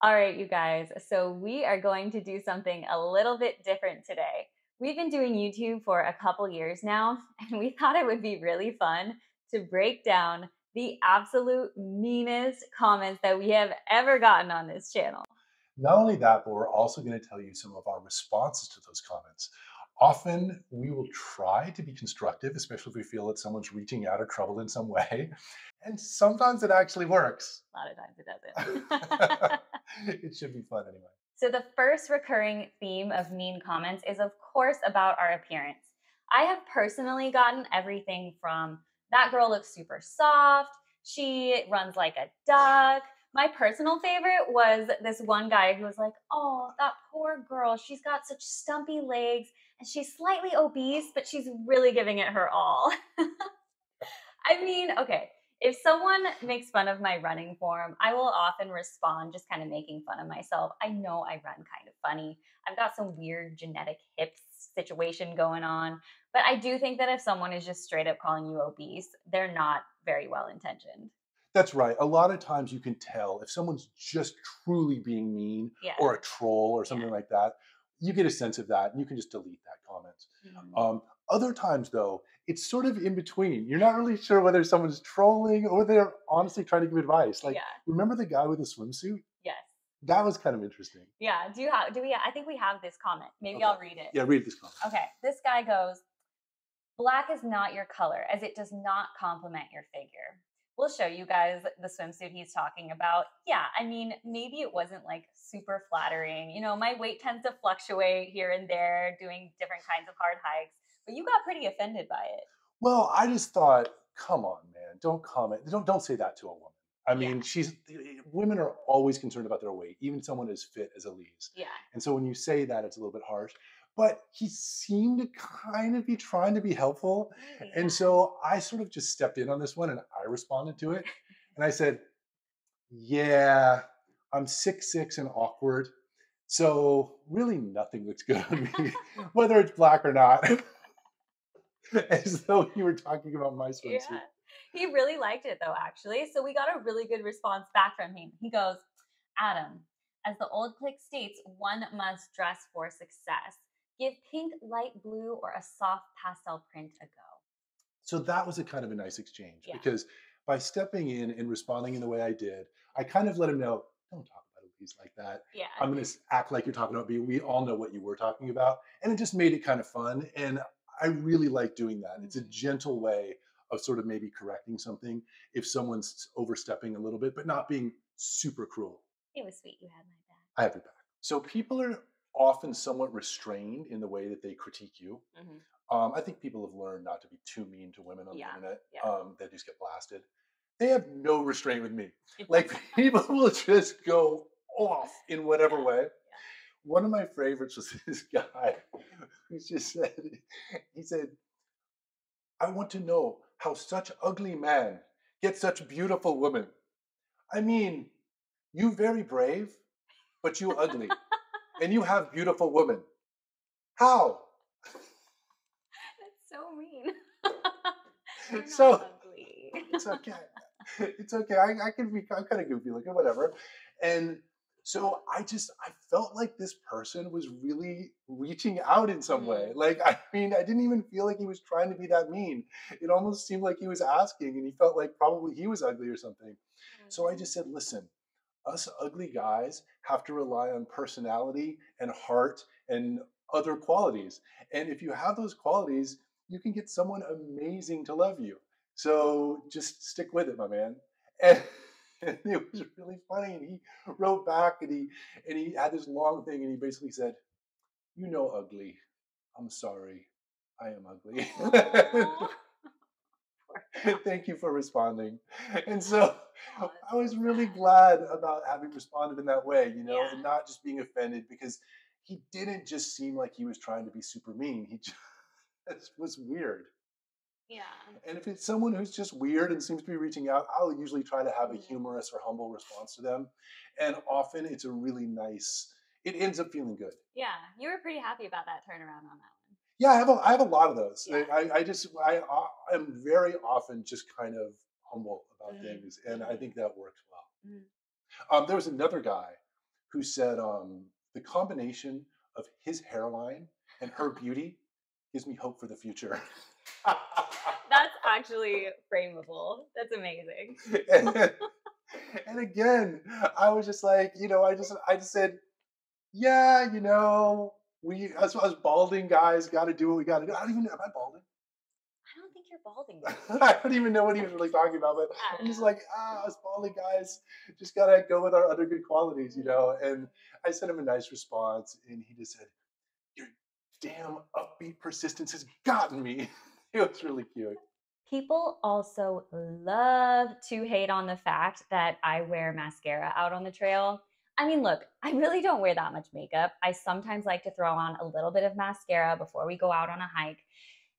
All right, you guys. So we are going to do something a little bit different today. We've been doing YouTube for a couple years now, and we thought it would be really fun to break down the absolute meanest comments that we have ever gotten on this channel. Not only that, but we're also going to tell you some of our responses to those comments. Often we will try to be constructive, especially if we feel that someone's reaching out or trouble in some way. And sometimes it actually works. A lot of times it doesn't. It should be fun anyway. So the first recurring theme of mean comments is, of course, about our appearance. I have personally gotten everything from "that girl looks super soft," "she runs like a duck." My personal favorite was this one guy who was like, "Oh, that poor girl, she's got such stumpy legs and she's slightly obese, but she's really giving it her all." I mean, okay, if someone makes fun of my running form, I will often respond just kind of making fun of myself. I know I run kind of funny. I've got some weird genetic hips situation going on. But I do think that if someone is just straight up calling you obese, they're not very well intentioned. That's right. A lot of times you can tell if someone's just truly being mean Yeah. or a troll or something Yeah. like that. You get a sense of that and you can just delete that comment. Mhm. Other times, though, it's sort of in between. You're not really sure whether someone's trolling or they're honestly trying to give advice. Like, Yeah. remember the guy with the swimsuit? Yes. That was kind of interesting. Yeah. Do we? I think we have this comment. Maybe Okay. I'll read it. Yeah, read this comment. Okay. This guy goes, "Black is not your color, as it does not complement your figure." We'll show you guys the swimsuit he's talking about. Yeah, I mean, maybe it wasn't like super flattering. You know, my weight tends to fluctuate here and there doing different kinds of hard hikes, but you got pretty offended by it. Well, I just thought, come on, man, don't comment. Don't say that to a woman. I Yeah, mean, women are always concerned about their weight, even someone as fit as Elise. yeah. And so when you say that, it's a little bit harsh. But he seemed to kind of be trying to be helpful. Maybe, And yeah. so I sort of just stepped in on this one and I responded to it. And I said, yeah, I'm 6'6" and awkward. So really nothing looks good on me, whether it's black or not. As though you were talking about my swimsuit. Yeah. He really liked it though, actually. So we got a really good response back from him. He goes, "Adam, as the old click states, one must dress for success. Give pink, light blue, or a soft pastel print a go." So that was a kind of a nice exchange Yeah. because by stepping in and responding in the way I did, I kind of let him know, don't talk about Elise like that. Yeah. I'm going to act like you're talking about me. We all know what you were talking about. And it just made it kind of fun. And I really like doing that. It's a Mhm. gentle way of sort of maybe correcting something if someone's overstepping a little bit, but not being super cruel. It was sweet. You had my back. I have your back. So people are often somewhat restrained in the way that they critique you. Hmm. I think people have learned not to be too mean to women on the Yeah. internet. Yeah. They just get blasted. They have no restraint with me. It's Like people will just go off in whatever yeah. way. Yeah. One of my favorites was this guy who just said, he said, "I want to know how such ugly man gets such beautiful women. I mean, you very brave, but you ugly, and you have beautiful women. How?" That's so mean. You're not So ugly. it's okay. It's okay. I can be. I'm kind of goofy looking, whatever. And so I felt like this person was really reaching out in some way. Mm. Like, I mean, I didn't even feel like he was trying to be that mean. It almost seemed like he was asking, and he felt like probably he was ugly or something. So I Mhm. just said, listen, us ugly guys have to rely on personality and heart and other qualities. And if you have those qualities, you can get someone amazing to love you. So just stick with it, my man. And, and it was really funny. And he wrote back and he had this long thing and he basically said, "You know, ugly. I'm sorry. I am ugly." Aw. Poor guy. Thank you for responding. And so Aw, that's I was so really sad. glad about having responded in that way, Yeah. and not just being offended because he didn't just seem like he was trying to be super mean. He just was weird. Yeah. And if it's someone who's just weird and seems to be reaching out, I'll usually try to have a Mhm. humorous or humble response to them. And often it's a really nice, it ends up feeling good. Yeah. You were pretty happy about that turnaround on that one. Yeah, I have a lot of those. Yeah. I am very often just kind of humble about Mhm. things, and I Mhm. think that works well. Mhm. There was another guy. who said, the combination of his hairline and her beauty gives me hope for the future. That's actually frameable. That's amazing. and, and again, I was just like, I just said, yeah, we as balding guys got to do what we got to do. I don't even know, am I balding? I don't think you're balding. I don't even know what he was really talking about, but I'm just like, us balding guys just gotta go with our other good qualities, And I sent him a nice response, and he just said, "Your damn upbeat persistence has gotten me." It was really cute. People also love to hate on the fact that I wear mascara out on the trail. I mean, look, I really don't wear that much makeup. I sometimes like to throw on a little bit of mascara before we go out on a hike.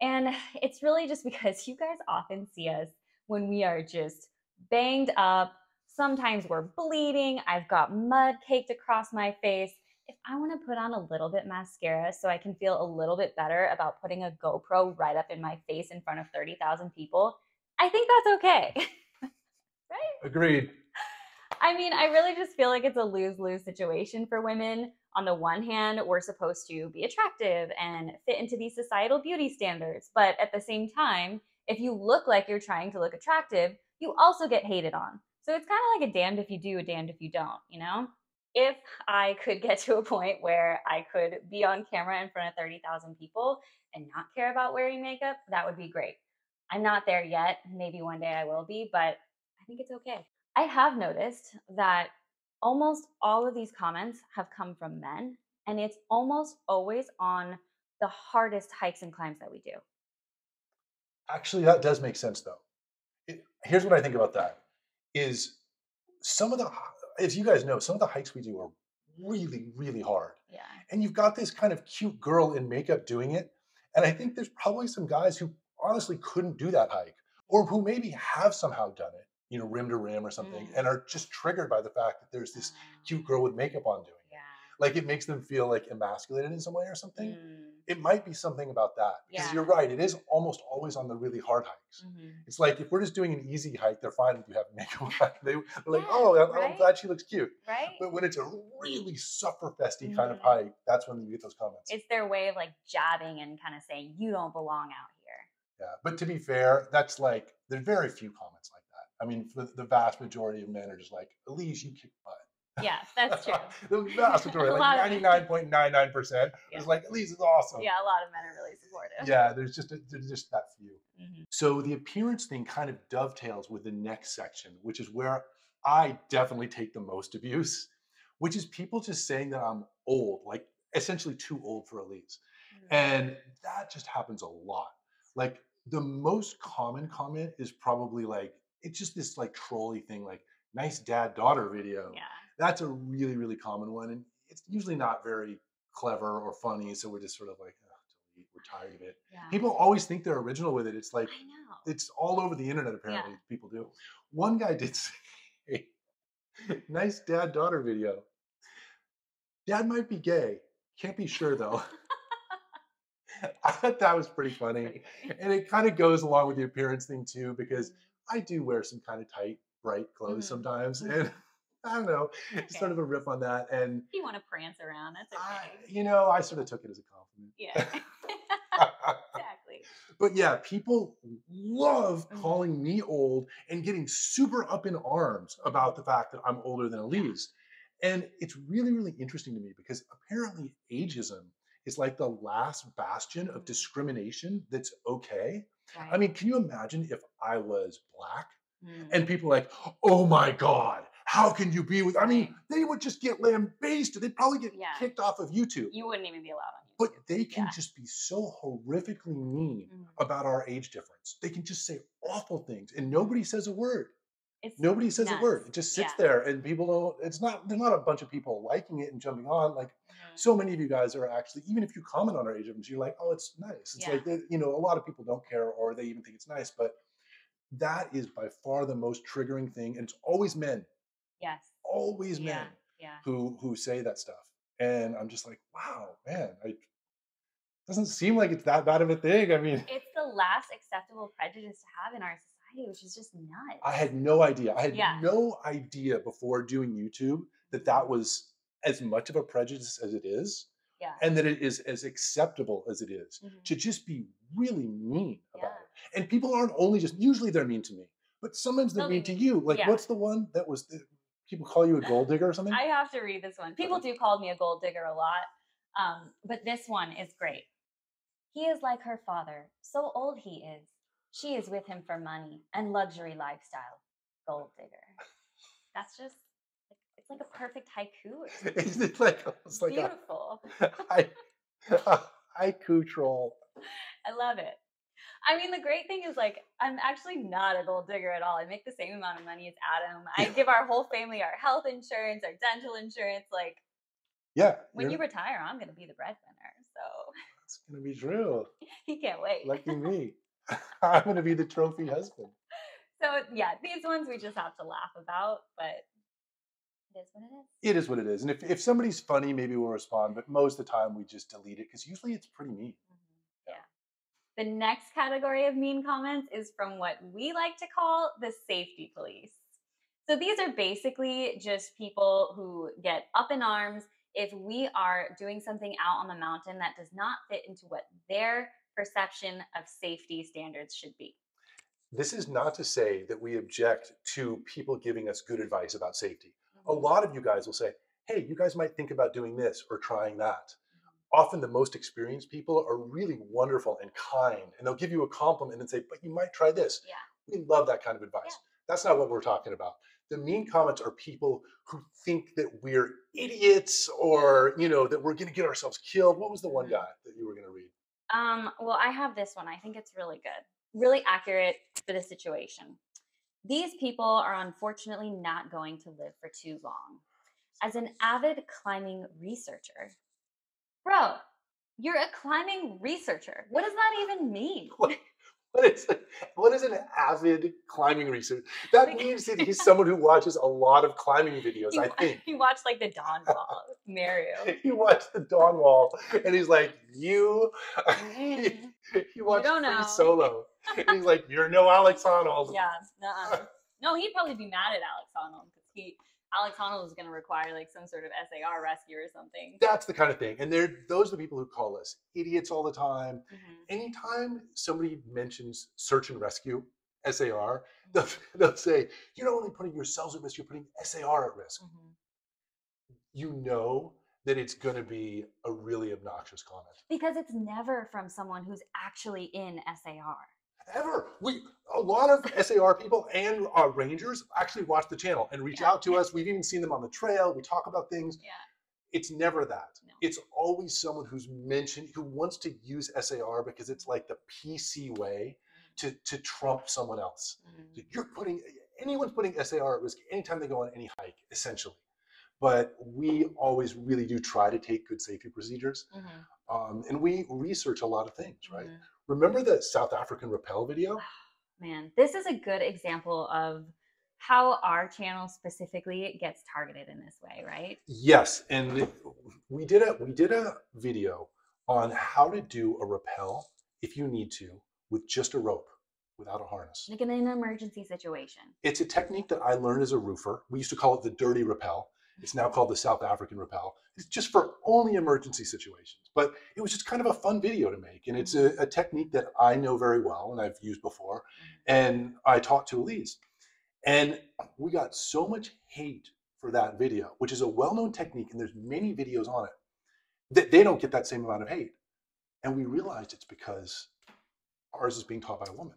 And it's really just because you guys often see us when we are just banged up. Sometimes we're bleeding. I've got mud caked across my face. If I want to put on a little bit mascara so I can feel a little bit better about putting a GoPro right up in my face in front of 30,000 people, I think that's okay. Right? Agreed. I mean, I really just feel like it's a lose-lose situation for women. On the one hand, we're supposed to be attractive and fit into these societal beauty standards. But at the same time, if you look like you're trying to look attractive, you also get hated on. So it's kind of like a damned if you do, a damned if you don't, you know? If I could get to a point where I could be on camera in front of 30,000 people and not care about wearing makeup, that would be great. I'm not there yet. Maybe one day I will be, but I think it's okay. I have noticed that almost all of these comments have come from men, and it's almost always on the hardest hikes and climbs that we do. Actually, that does make sense, though. Here's what I think about that: is some of the, as you guys know, some of the hikes we do are really, really hard. Yeah. And you've got this kind of cute girl in makeup doing it. And I think there's probably some guys who honestly couldn't do that hike, or who maybe have somehow done it, rim to rim or something, and are just triggered by the fact that there's this cute girl with makeup on doing it. Yeah. Like it makes them feel like emasculated in some way or something. Mm. It might be something about that. Because you're right, it is almost always on the really hard hikes. It's like if we're just doing an easy hike, they're fine with you having makeup on. They're like, oh, I'm glad she looks cute. Right. But when it's a really sufferfesty kind of hike, that's when you get those comments. It's their way of like jabbing and kind of saying, you don't belong out here. Yeah. But to be fair, that's like, there's very few comments like that. I mean, the vast majority of men are just like, Elise, you kick butt. Yeah, that's true. The vast majority, like 99.99%, is like, Elise is awesome. Yeah, a lot of men are really supportive. Yeah, there's just that few. So the appearance thing kind of dovetails with the next section, which is where I definitely take the most abuse, which is people just saying that I'm old, like essentially too old for Elise. And that just happens a lot. Like the most common comment is probably like, it's just this like trolly thing, like nice dad-daughter video. Yeah. That's a really, really common one. And it's usually not very clever or funny. So we're just sort of like, we're tired of it. Yeah. People always think they're original with it. It's like, I know. It's all over the internet, apparently. Yeah. People do. One guy did say, nice dad-daughter video. Dad might be gay. Can't be sure, though. I thought that was pretty funny. And it kind of goes along with the appearance thing, too, because I do wear some kind of tight, bright clothes sometimes. And I don't know, it's sort of a riff on that. And if you want to prance around, that's okay. I sort of took it as a compliment. Yeah. Exactly. But yeah, people love calling me old and getting super up in arms about the fact that I'm older than Elise. And it's really, really interesting to me because apparently ageism is like the last bastion of discrimination that's okay. Right. I mean, can you imagine if I was black and people like, oh my God, how can you be with, I mean, they would just get lambasted. They'd probably get kicked off of YouTube. You wouldn't even be allowed on YouTube. But they can just be so horrifically mean about our age difference. They can just say awful things and nobody says a word. Nobody says a word. It just sits there and people don't, there's not a bunch of people liking it and jumping on. Like so many of you guys are actually, even if you comment on our age difference, you're like, oh, it's nice. It's like, a lot of people don't care or they even think it's nice, but that is by far the most triggering thing. And it's always men. Yes. Always men who say that stuff. And I'm just like, wow, man, it doesn't seem like it's that bad of a thing. I mean, it's the last acceptable prejudice to have in our society, which is just nuts. I had no idea. I had no idea before doing YouTube that was as much of a prejudice as it is, Yeah. and that it is as acceptable as it is to just be really mean about it. And people aren't only just, usually they're mean to me, but sometimes they're They'll be mean to mean. you. Like, Yeah. what's the one that was people call you a gold digger or something? I have to read this one. People do call me a gold digger a lot, but this one is great. He is like her father, so old he is. She is with him for money and luxury lifestyle. Gold digger. That's just, it's like a perfect haiku. Isn't it like almost like Beautiful. a haiku troll? I love it. I mean, the great thing is, like, I'm actually not a gold digger at all. I make the same amount of money as Adam. I give our whole family our health insurance, our dental insurance. Like, Yeah. when you retire, I'm going to be the breadwinner. So That's going to be true. he can't wait. Lucky me. I'm going to be the trophy husband. So, yeah, these ones we just have to laugh about, but it is what it is. It is what it is. And if somebody's funny, maybe we'll respond. But most of the time, we just delete it because usually it's pretty mean. The next category of mean comments is from what we like to call the safety police. So these are basically just people who get up in arms if we are doing something out on the mountain that does not fit into what their perception of safety standards should be. This is not to say that we object to people giving us good advice about safety. A lot of you guys will say, hey, you guys might think about doing this or trying that. Often the most experienced people are really wonderful and kind, and they'll give you a compliment and say, but you might try this. Yeah. We love that kind of advice. Yeah. That's not what we're talking about. The mean comments are people who think that we're idiots or, that we're going to get ourselves killed. What was the one guy that you were going to read? Well, I have this one. I think it's really good, really accurate for the situation. These people are unfortunately not going to live for too long. As an avid climbing researcher, bro, you're a climbing researcher. What does that even mean? What is an avid climbing researcher? That means that he's someone who watches a lot of climbing videos, I think. He watched like the Dawn Wall, Mario. He watched the Dawn Wall, and he's like, he watched Free Solo. And he's like, you're no Alex Honnold. Yeah, no, he'd probably be mad at Alex Honnold because Alex Honnold is going to require like some sort of SAR rescue or something. That's the kind of thing. And those are the people who call us idiots all the time. Anytime somebody mentions search and rescue, SAR, they'll say, you're not only putting yourselves at risk, you're putting SAR at risk. You know that it's going to be a really obnoxious comment. Because it's never from someone who's actually in SAR. Ever. A lot of SAR people and rangers actually watch the channel and reach out to us. We've even seen them on the trail. We talk about things. Yeah. It's never that. No. It's always someone who wants to use SAR because it's like the PC way to trump someone else. Anyone's putting SAR at risk anytime they go on any hike, essentially. But we always really do try to take good safety procedures. And we research a lot of things, right? Remember the South African rappel video? Man, this is a good example of how our channel specifically gets targeted in this way, right? Yes, and we did a video on how to do a rappel if you need to with just a rope without a harness. Like in an emergency situation. It's a technique that I learned as a roofer. We used to call it the dirty rappel. It's now called the South African rappel. It's just for only emergency situations. But it was just kind of a fun video to make. And it's a technique that I know very well and I've used before. And I taught to Elise. And we got so much hate for that video, which is a well-known technique. And there's many videos on it that they don't get that same amount of hate. And we realized it's because ours is being taught by a woman.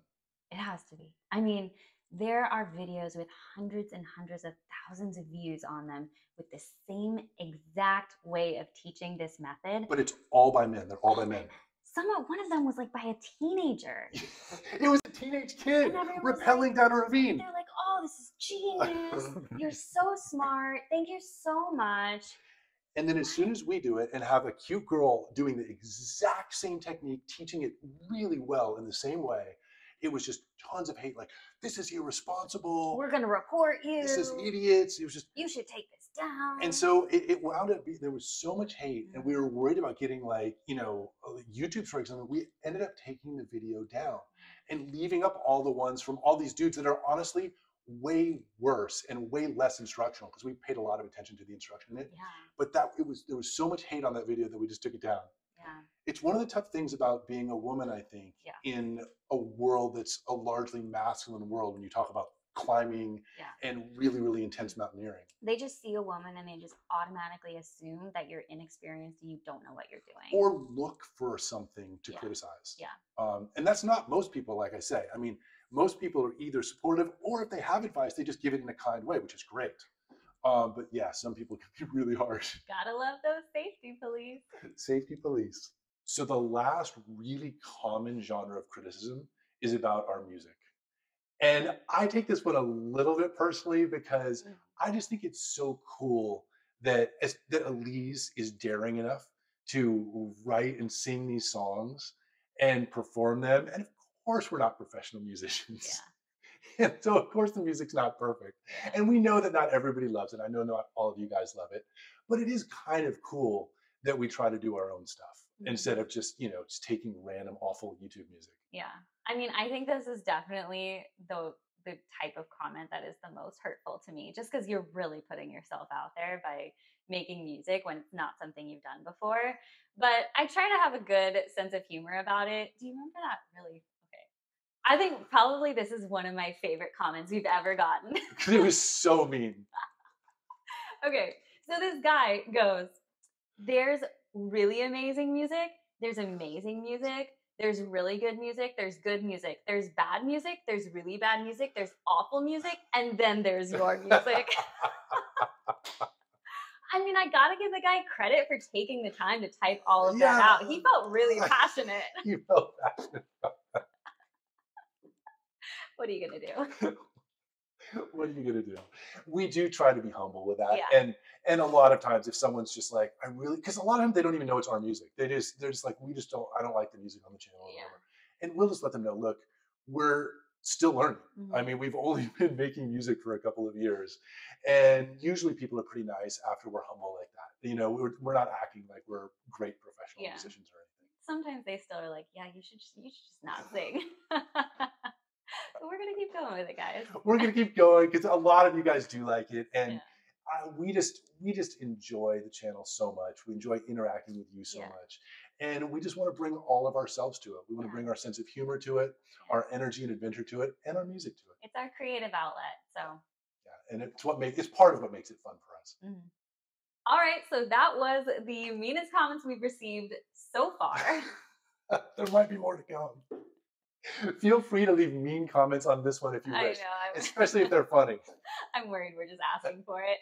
It has to be. I mean, there are videos with hundreds and hundreds of thousands of views on them with the same exact way of teaching this method. But it's all by men. They're all by men. One of them was like by a teenager. It was a teenage kid rappelling down a ravine. They're like, oh, this is genius. You're so smart. Thank you so much. And then as soon as we do it and have a cute girl doing the exact same technique, teaching it really well in the same way, it was just tons of hate. Like, this is irresponsible. We're going to report you. This is idiots. It was just. You should take this down. And so it wound up being, there was so much hate and we were worried about getting like, YouTube strikes. And we ended up taking the video down and leaving up all the ones from all these dudes that are honestly way worse and way less instructional because we paid a lot of attention to the instruction in it. Yeah. But there was so much hate on that video that we just took it down. Yeah. It's one of the tough things about being a woman, I think, Yeah. in a world that's a largely masculine world when you talk about climbing and really, really intense mountaineering. They just see a woman and they just automatically assume that you're inexperienced and you don't know what you're doing. Or look for something to criticize. Yeah. And that's not most people, like I say. I mean, most people are either supportive or if they have advice, they just give it in a kind way, which is great. But yeah, some people can be really harsh. Gotta love those safety police. Safety police. So the last really common genre of criticism is about our music. And I take this one a little bit personally because I just think it's so cool that Elise is daring enough to write and sing these songs and perform them. And of course, we're not professional musicians. Yeah. And so, of course, the music's not perfect. And we know that not everybody loves it. I know not all of you guys love it. But it is kind of cool that we try to do our own stuff instead of just, just taking random awful YouTube music. Yeah. I mean, I think this is definitely the type of comment that is the most hurtful to me, just because you're really putting yourself out there by making music when it's not something you've done before. But I try to have a good sense of humor about it. Do you remember that really? Okay. I think probably this is one of my favorite comments we've ever gotten. Because it was so mean. Okay. So this guy goes, there's really amazing music. There's amazing music. There's really good music. There's good music. There's bad music. There's really bad music. There's awful music. And then there's your music. I mean, I got to give the guy credit for taking the time to type all of that out. He felt really passionate. He felt passionate. What are you going to do? What are you going to do? We do try to be humble with that. Yeah. And a lot of times if someone's just like, because a lot of them, they don't even know it's our music. They're just like, I don't like the music on the channel or whatever. And we'll just let them know, look, we're still learning. I mean, we've only been making music for a couple of years. And usually people are pretty nice after we're humble like that. We're not acting like we're great professional musicians or anything. Sometimes they still are like, yeah, you should just not sing. But we're going to keep going with it, guys. We're going to keep going because a lot of you guys do like it. And we just enjoy the channel so much. We enjoy interacting with you so much. And we just want to bring all of ourselves to it. We want to bring our sense of humor to it, our energy and adventure to it, and our music to it. It's our creative outlet. So and it's part of what makes it fun for us. All right. So that was the meanest comments we've received so far. There might be more to come. Feel free to leave mean comments on this one if you wish, especially if they're funny. I'm worried we're just asking for it.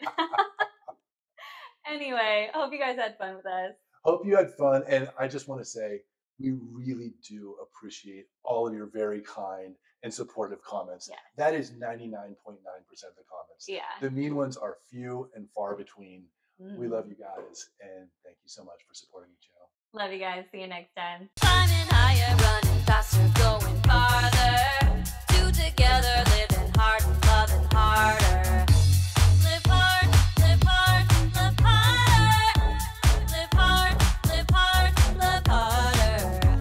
Anyway, I hope you guys had fun with us. Hope you had fun. And I just want to say, we really do appreciate all of your very kind and supportive comments. That is 99.9% of the comments. The mean ones are few and far between. We love you guys. And thank you so much for supporting the channel. Love you guys. See you next time. Climbing higher, running faster, going farther. Two together.